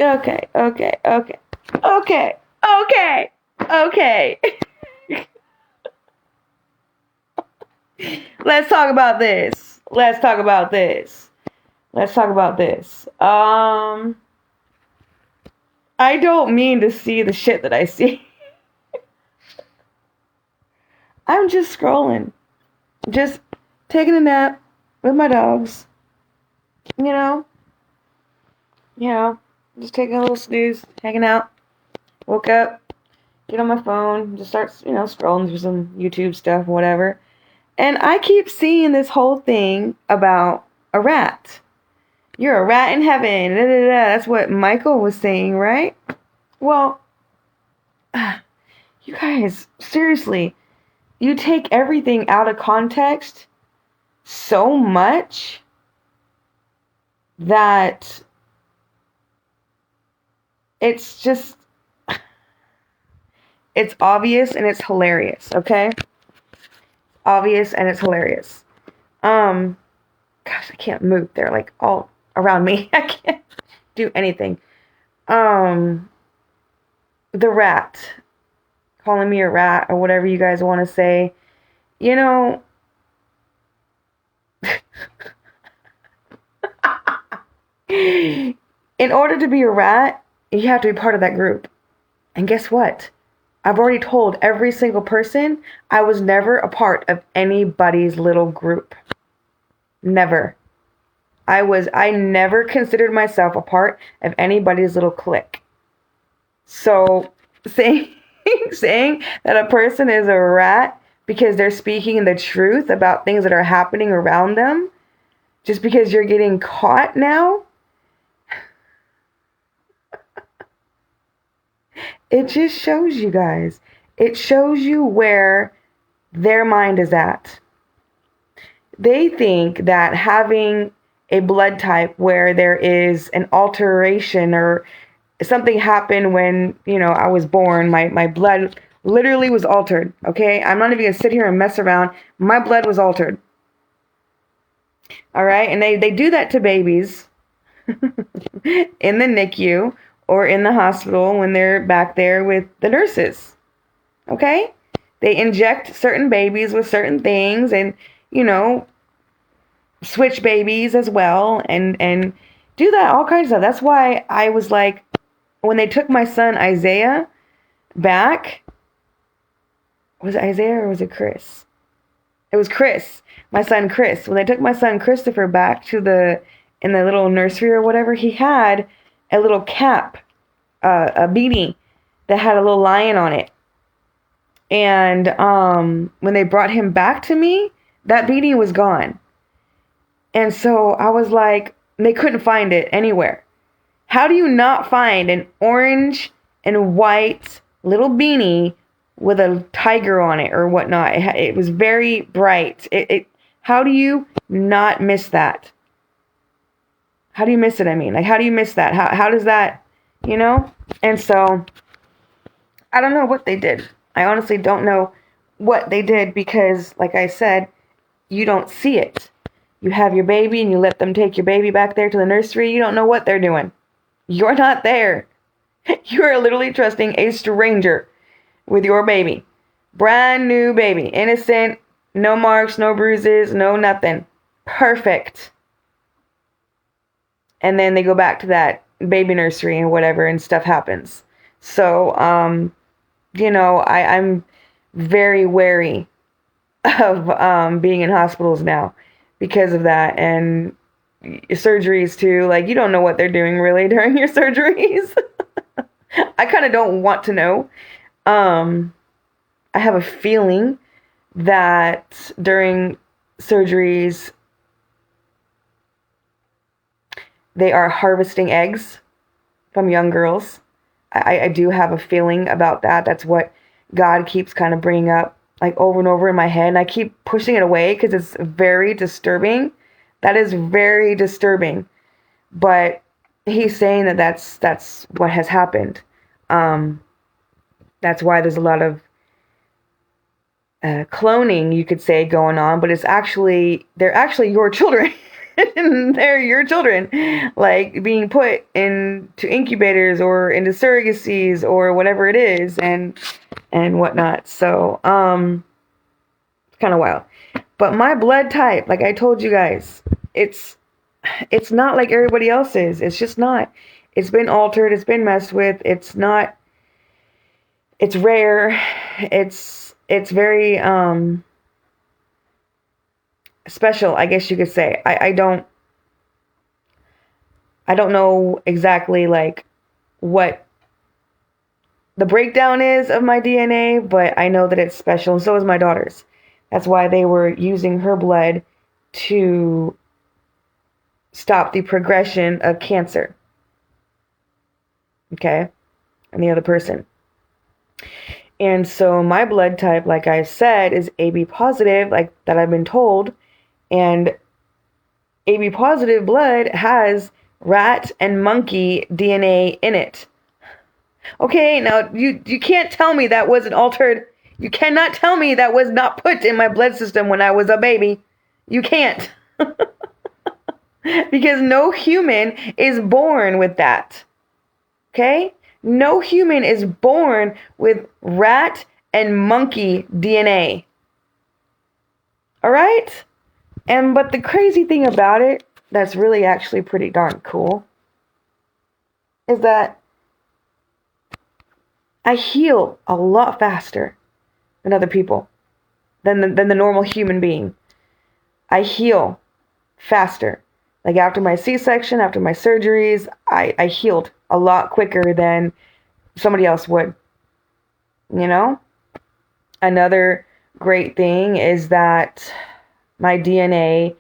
Okay, okay, okay, okay, okay, okay. Let's talk about this. Let's talk about this. Let's talk about this. I don't mean to see the shit that I see. I'm just scrolling, just taking a nap with my dogs. You know, you know, just taking a little snooze, hanging out. Woke up, get on my phone, just start, scrolling through some YouTube stuff, whatever. And I keep seeing this whole thing about a rat. You're a rat in heaven. Da, da, da. That's what Michael was saying, right? Well, you guys, seriously, you take everything out of context so much that it's just, it's obvious and it's hilarious, okay? Obvious and it's hilarious. Um, Gosh, I can't move. They're like all around me. I can't do anything. Um, the rat, calling me a rat or whatever you guys want to say. You know, in order to be a rat, you have to be part of that group. And guess what? I've already told every single person I was never a part of anybody's little group. Never. I never considered myself a part of anybody's little clique. So saying saying that a person is a rat because they're speaking the truth about things that are happening around them, just because you're getting caught now, it just shows you guys. It shows you where their mind is at. They think that having a blood type where there is an alteration or something happened when, I was born, my blood literally was altered, okay? I'm not even gonna sit here and mess around. My blood was altered. All right? And they do that to babies in the NICU or in the hospital when they're back there with the nurses. Okay? They inject certain babies with certain things and, you know, switch babies as well and do that all kinds of stuff. That's why I was like, when they took my son Isaiah back, was it Isaiah or was it Chris? It was Chris, my son Chris. When they took my son Christopher back to in the little nursery or whatever, he had a little cap, a beanie that had a little lion on it. And when they brought him back to me, that beanie was gone. And so I was like, they couldn't find it anywhere. How do you not find an orange and white little beanie with a tiger on it or whatnot? It was very bright. How do you not miss that? How do you miss it? I mean, like, how do you miss that? How does that, you know? And so I don't know what they did. I honestly don't know what they did because, like I said, you don't see it. You have your baby and you let them take your baby back there to the nursery. You don't know what they're doing. You're not there. You're literally trusting a stranger with your baby. Brand new baby. Innocent. No marks, no bruises, no nothing. Perfect. And then they go back to that baby nursery and whatever and stuff happens. So, I'm very wary of being in hospitals now because of that. And surgeries too. Like, you don't know what they're doing really during your surgeries. I kind of don't want to know. I have a feeling that during surgeries, they are harvesting eggs from young girls. I do have a feeling about that. That's what God keeps kind of bringing up like over and over in my head. And I keep pushing it away because it's very disturbing. That is very disturbing. But he's saying that that's what has happened. That's why there's a lot of cloning, you could say, going on. But they're actually your children. they're your children, like being put into incubators or into surrogacies or whatever it is, and whatnot. So it's kind of wild. But my blood type, like I told you guys, it's it's not like everybody else's. It's just not. It's been altered. It's been messed with. It's not. It's rare. It's very special, I guess you could say. I don't know exactly like what the breakdown is of my DNA, but I know that it's special, and so is my daughter's. That's why they were using her blood to stop the progression of cancer. Okay? And the other person. And so my blood type, like I said, is AB positive, like that I've been told. And AB positive blood has rat and monkey DNA in it. Okay, now you can't tell me that wasn't altered. You cannot tell me that was not put in my blood system when I was a baby. You can't. Because no human is born with that. Okay? No human is born with rat and monkey DNA. All right? But the crazy thing about it, that's really actually pretty darn cool, is that I heal a lot faster than other people, than the normal human being. I heal faster. Like after my C-section, after my surgeries, I healed a lot quicker than somebody else would. You know? Another great thing is that my DNA,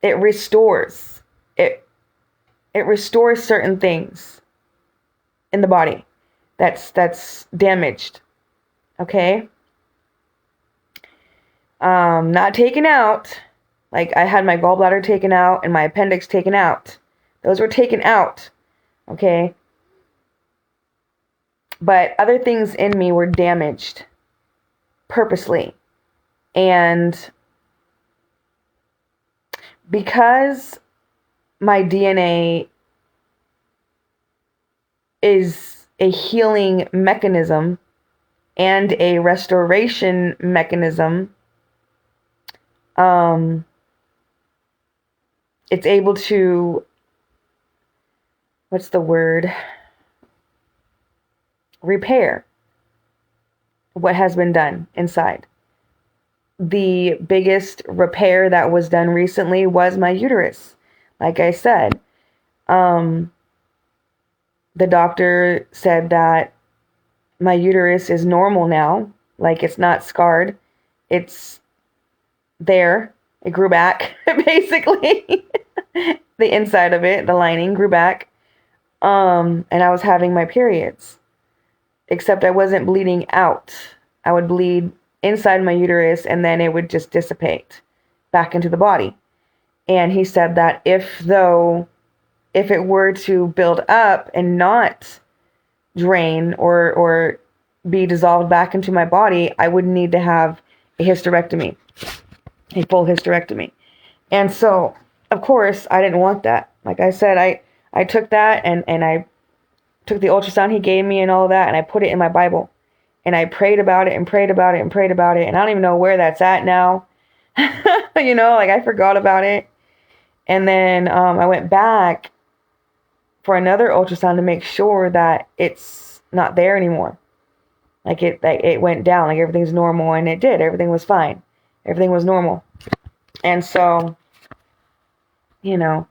it restores. It restores certain things in the body that's damaged. Okay? Not taken out. Like I had my gallbladder taken out and my appendix taken out. Those were taken out. Okay? But other things in me were damaged purposely. And because my DNA is a healing mechanism and a restoration mechanism, it's able to, what's the word? Repair what has been done inside. The biggest repair that was done recently was my uterus. Like I said, the doctor said that my uterus is normal now. Like it's not scarred. It's there. It grew back, basically. The inside of it, the lining grew back. And I was having my periods. Except I wasn't bleeding out. I would bleed inside my uterus and then it would just dissipate back into the body. And he said that if it were to build up and not drain or be dissolved back into my body, I would need to have a hysterectomy, a full hysterectomy. And so, of course, I didn't want that. Like I said, I took that and I took the ultrasound he gave me and all of that, and I put it in my Bible. And I prayed about it and prayed about it and prayed about it. And I don't even know where that's at now. You know, like I forgot about it. And then I went back for another ultrasound to make sure that it's not there anymore. Like it went down, like everything's normal, and it did. Everything was fine. Everything was normal. And so, you know,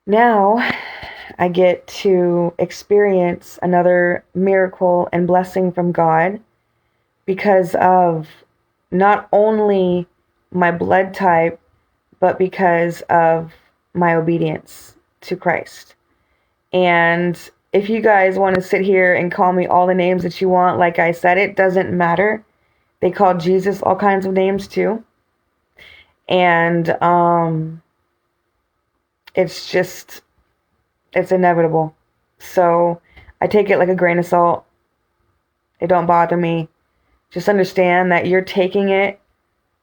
now I get to experience another miracle and blessing from God because of not only my blood type, but because of my obedience to Christ. And if you guys want to sit here and call me all the names that you want, like I said, it doesn't matter. They called Jesus all kinds of names too. And it's inevitable. So I take it like a grain of salt. It don't bother me. just understand that you're taking it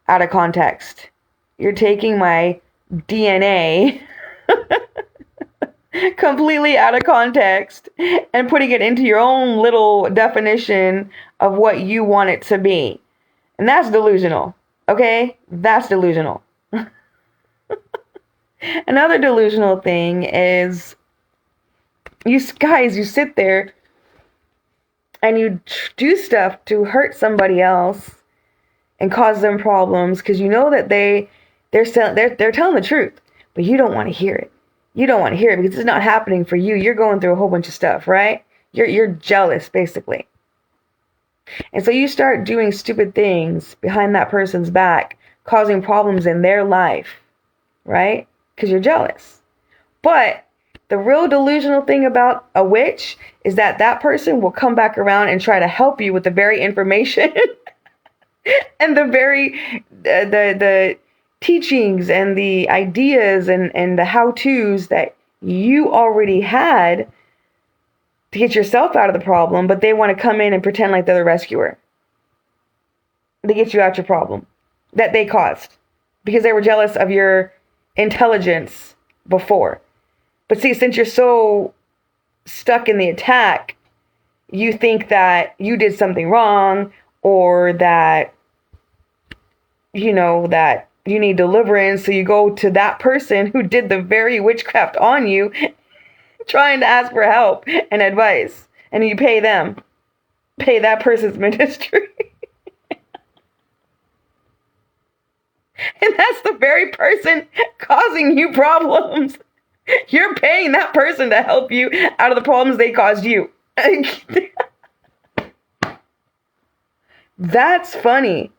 out of context. You're taking my DNA completely out of context and putting it into your own little definition of what you want it to be. And that's delusional. Okay? That's delusional. Another delusional thing is you sit there and you do stuff to hurt somebody else and cause them problems because you know that they're telling the truth, but you don't want to hear it. You don't want to hear it because it's not happening for you. You're going through a whole bunch of stuff, right? You're jealous, basically. And so you start doing stupid things behind that person's back, causing problems in their life, right? Because you're jealous. But the real delusional thing about a witch is that that person will come back around and try to help you with the very information and the very the teachings and the ideas and the how-tos that you already had to get yourself out of the problem, but they want to come in and pretend like they're the rescuer. They get you out your problem that they caused because they were jealous of your intelligence before. But see, since you're so stuck in the attack, you think that you did something wrong or that, that you need deliverance. So you go to that person who did the very witchcraft on you, trying to ask for help and advice. And you pay that person's ministry. And that's the very person causing you problems. You're paying that person to help you out of the problems they caused you. That's funny.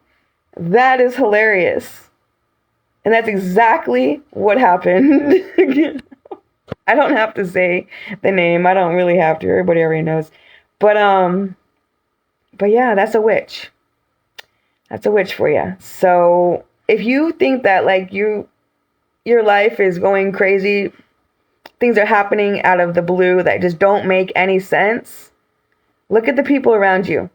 That is hilarious. And that's exactly what happened. I don't have to say the name. I don't really have to. Everybody already knows. But yeah, that's a witch. That's a witch for you. So if you think that like your life is going crazy, things are happening out of the blue that just don't make any sense, look at the people around you.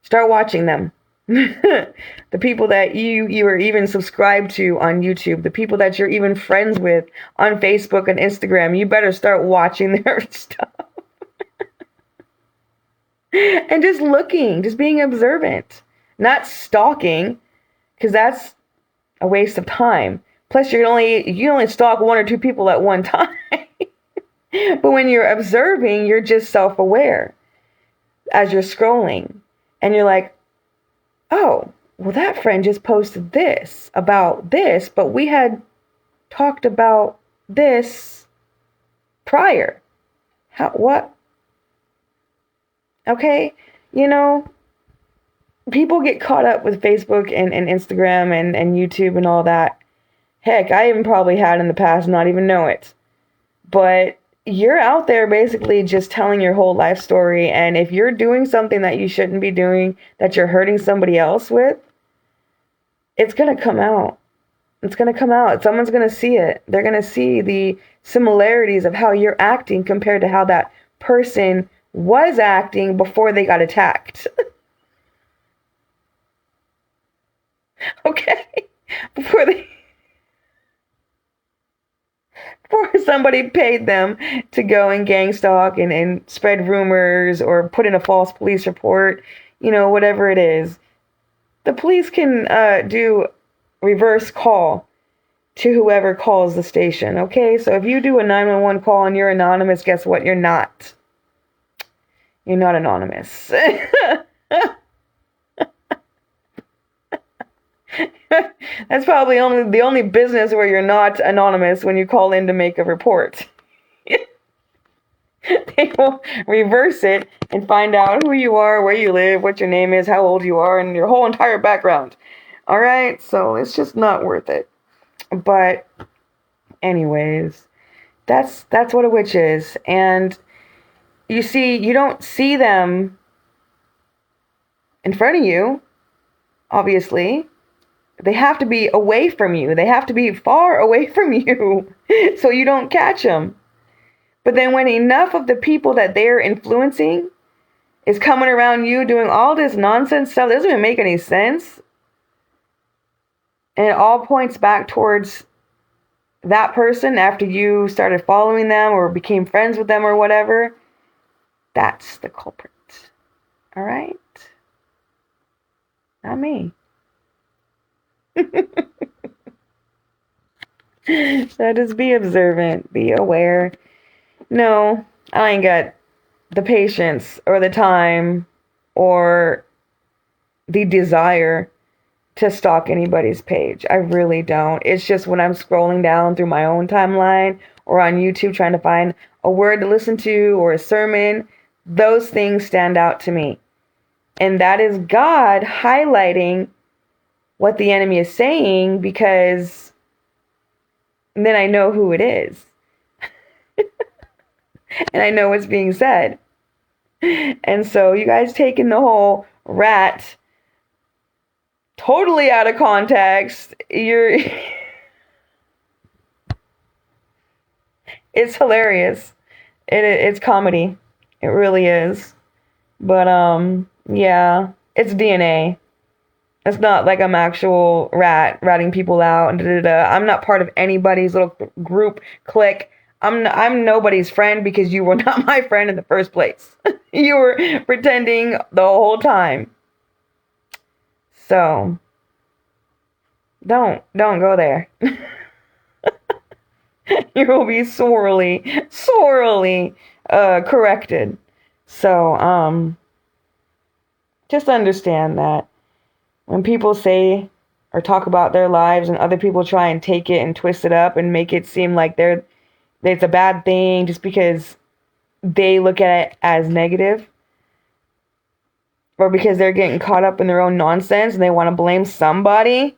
Start watching them. The people that you are even subscribed to on YouTube, the people that you're even friends with on Facebook and Instagram, you better start watching their stuff. And just looking, just being observant, not stalking, because that's a waste of time. Plus, you only stalk one or two people at one time. But when you're observing, you're just self-aware as you're scrolling. And you're like, oh, well, that friend just posted this about this, but we had talked about this prior. What? Okay, people get caught up with Facebook and Instagram and YouTube and all that. Heck, I even probably had in the past not even know it. But you're out there basically just telling your whole life story. And if you're doing something that you shouldn't be doing, that you're hurting somebody else with, it's going to come out. It's going to come out. Someone's going to see it. They're going to see the similarities of how you're acting compared to how that person was acting before they got attacked. Okay? Before somebody paid them to go and gang stalk and spread rumors or put in a false police report, whatever it is. The police can do reverse call to whoever calls the station, okay? So if you do a 911 call and you're anonymous, guess what? You're not. You're not anonymous. That's probably the only business where you're not anonymous when you call in to make a report. They will reverse it and find out who you are, where you live, what your name is, how old you are, and your whole entire background. All right? So it's just not worth it. But anyways, that's what a witch is. And you see, you don't see them in front of you, obviously. They have to be away from you. They have to be far away from you so you don't catch them. But then when enough of the people that they're influencing is coming around you doing all this nonsense stuff that doesn't even make any sense. And it all points back towards that person after you started following them or became friends with them or whatever. That's the culprit. All right? Not me. So just be observant, be aware. No, I ain't got the patience or the time or the desire to stalk anybody's page. I really don't. It's just when I'm scrolling down through my own timeline or on YouTube trying to find a word to listen to or a sermon, those things stand out to me. And that is God highlighting what the enemy is saying, because then I know who it is. And I know what's being said. And so you guys taking the whole rat totally out of context, it's hilarious. It's comedy. It really is. But yeah, it's DNA. It's not like I'm actual ratting people out and I'm not part of anybody's little group clique. I'm nobody's friend because you were not my friend in the first place. You were pretending the whole time. So don't go there. You will be sorely corrected. So just understand that when people say or talk about their lives and other people try and take it and twist it up and make it seem like it's a bad thing just because they look at it as negative, or because they're getting caught up in their own nonsense and they want to blame somebody,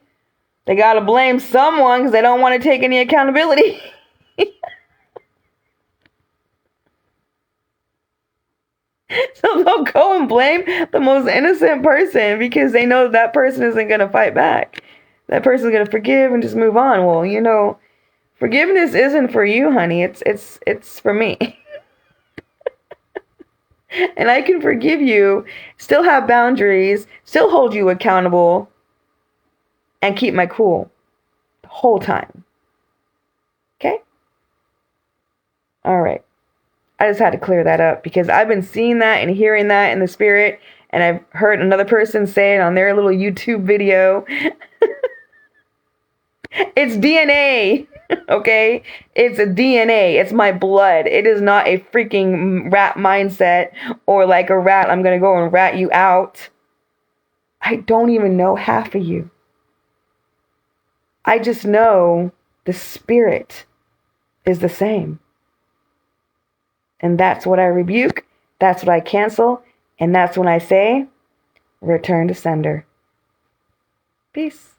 they got to blame someone because they don't want to take any accountability. So they'll go and blame the most innocent person because they know that person isn't going to fight back. That person's going to forgive and just move on. Well, forgiveness isn't for you, honey. It's for me. And I can forgive you, still have boundaries, still hold you accountable, and keep my cool the whole time. Okay? All right. I just had to clear that up because I've been seeing that and hearing that in the spirit, and I've heard another person say it on their little YouTube video. It's DNA, okay? It's a DNA. It's my blood. It is not a freaking rat mindset or like a rat, I'm going to go and rat you out. I don't even know half of you. I just know the spirit is the same. And that's what I rebuke, that's what I cancel, and that's when I say, return to sender. Peace.